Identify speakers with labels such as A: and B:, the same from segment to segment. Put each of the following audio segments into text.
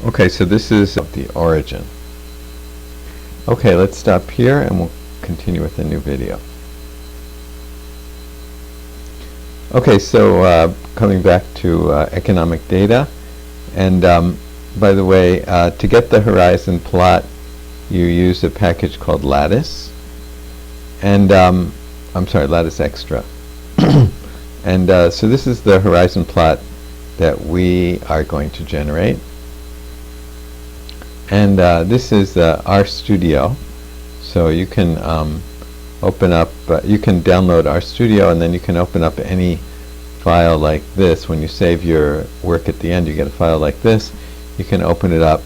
A: Okay, so this is the origin. Okay, let's stop here and we'll continue with a new video. Okay, so coming back to economic data, and by the way, to get the horizon plot, you use a package called Lattice, and I'm sorry, Lattice Extra. And so this is the horizon plot that we are going to generate. And this is RStudio, so you can open up, you can download RStudio, and then you can open up any file like this. When you save your work at the end, you get a file like this. You can open it up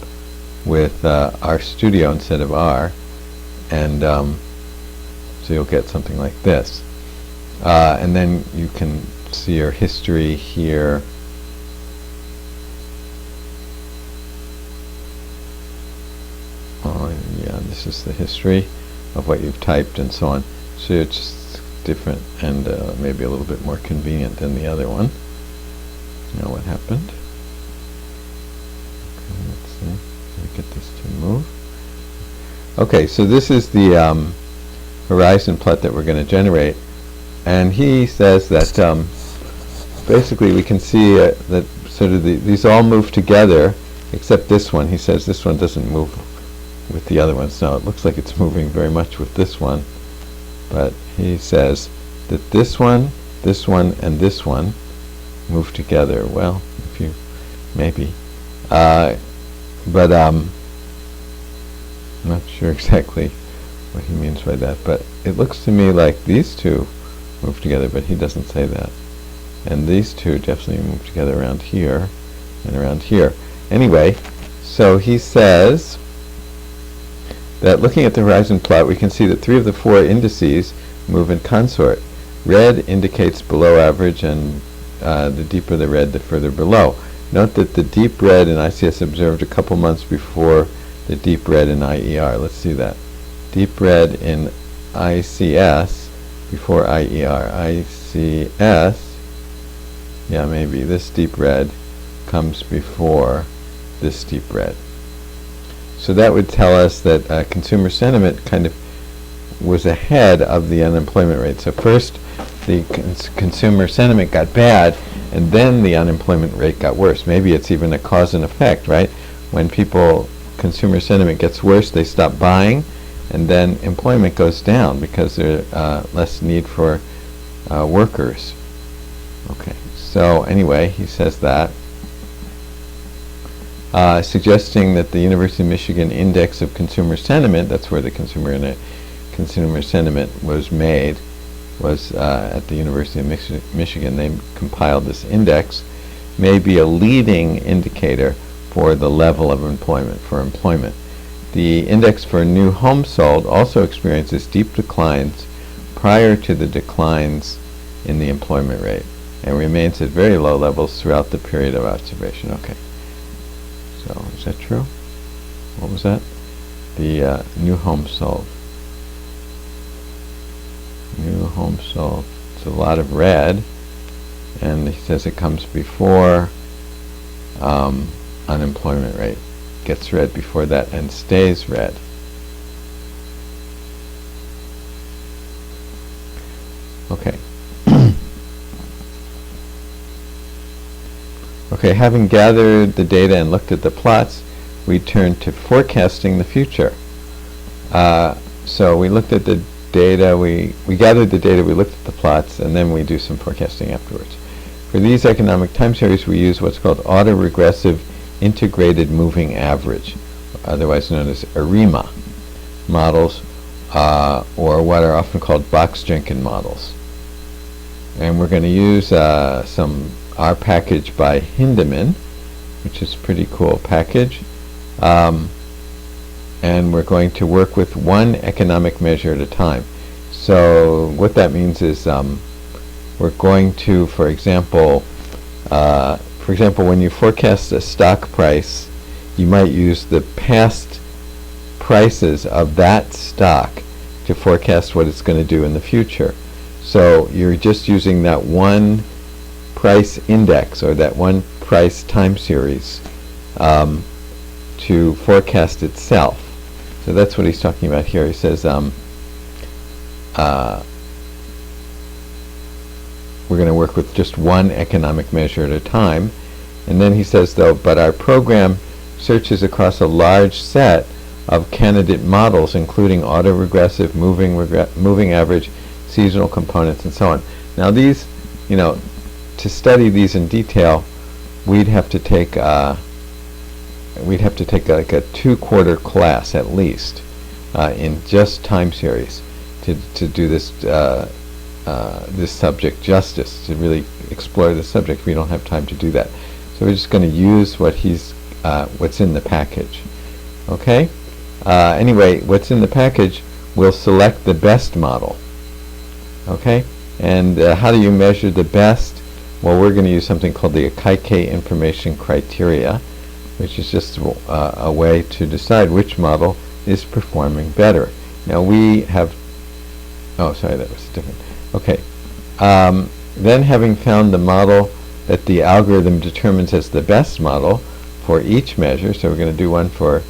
A: with RStudio instead of R, and so you'll get something like this. And then you can see your history here. Yeah, this is the history of what you've typed and so on. So it's just different and maybe a little bit more convenient than the other one. Now what happened? Okay, let's see. Let me get this to move. Okay, so this is the horizon plot that we're going to generate, and he says that basically we can see that sort of these all move together, except this one. He says this one doesn't move with the other ones. Now it looks like it's moving very much with this one, but he says that this one, and this one move together. Well, if you maybe, but I'm not sure exactly what he means by that, but it looks to me like these two move together, but he doesn't say that. And these two definitely move together around here and around here. Anyway, so he says that looking at the horizon plot, we can see that 3 of the 4 indices move in consort. Red indicates below average, and the deeper the red, the further below. Note that the deep red in ICS observed a couple months before the deep red in IER. Let's see that. Deep red in ICS before IER. ICS, yeah, maybe this deep red comes before this deep red. So that would tell us that consumer sentiment kind of was ahead of the unemployment rate. So first the consumer sentiment got bad, and then the unemployment rate got worse. Maybe it's even a cause and effect, right? When consumer sentiment gets worse, they stop buying, and then employment goes down because there's less need for workers. Okay, so anyway, he says that. Suggesting that the University of Michigan Index of Consumer Sentiment, that's where the consumer sentiment was made, was at the University of Michigan. They compiled this index, may be a leading indicator for the level of employment, The index for new homes sold also experiences deep declines prior to the declines in the employment rate, and remains at very low levels throughout the period of observation. Okay. So, is that true? What was that? The new homes sold. New homes sold. It's a lot of red, and he says it comes before unemployment rate. Gets red before that and stays red. Okay. Okay, having gathered the data and looked at the plots, we turn to forecasting the future. So we looked at the data, we gathered the data, we looked at the plots, and then we do some forecasting afterwards. For these economic time series, we use what's called autoregressive integrated moving average, otherwise known as ARIMA models, or what are often called Box-Jenkin models. And we're going to use our package by Hindeman, which is a pretty cool package, and we're going to work with one economic measure at a time. So what that means is we're going to, for example, when you forecast a stock price, you might use the past prices of that stock to forecast what it's going to do in the future. So you're just using that one price index or that one price time series to forecast itself. So that's what he's talking about here. He says we're going to work with just one economic measure at a time. And then he says, though, but our program searches across a large set of candidate models, including autoregressive, moving average, seasonal components, and so on. Now these, to study these in detail, we'd have to take like a 2-quarter class at least in just time series to do this this subject justice, to really explore the subject. We don't have time to do that, so we're just going to use what's in the package. Okay. Anyway, what's in the package, we'll select the best model. Okay. And how do you measure the best? Well, we're going to use something called the Akaike information criteria, which is just a way to decide which model is performing better. Now we have, oh sorry, that was different. Okay. Then having found the model that the algorithm determines as the best model for each measure, so we're going to do one for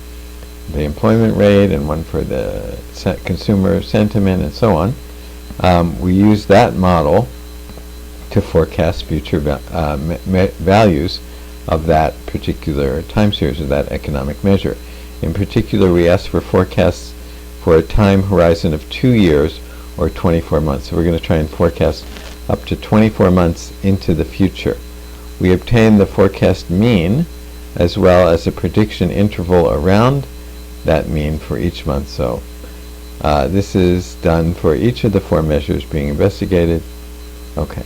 A: the employment rate and one for the consumer sentiment and so on, we use that model to forecast future values of that particular time series, or that economic measure. In particular, we ask for forecasts for a time horizon of 2 years or 24 months. So we're going to try and forecast up to 24 months into the future. We obtain the forecast mean as well as a prediction interval around that mean for each month. So this is done for each of the 4 measures being investigated. Okay.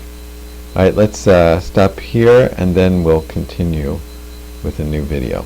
A: All right, let's stop here, and then we'll continue with a new video.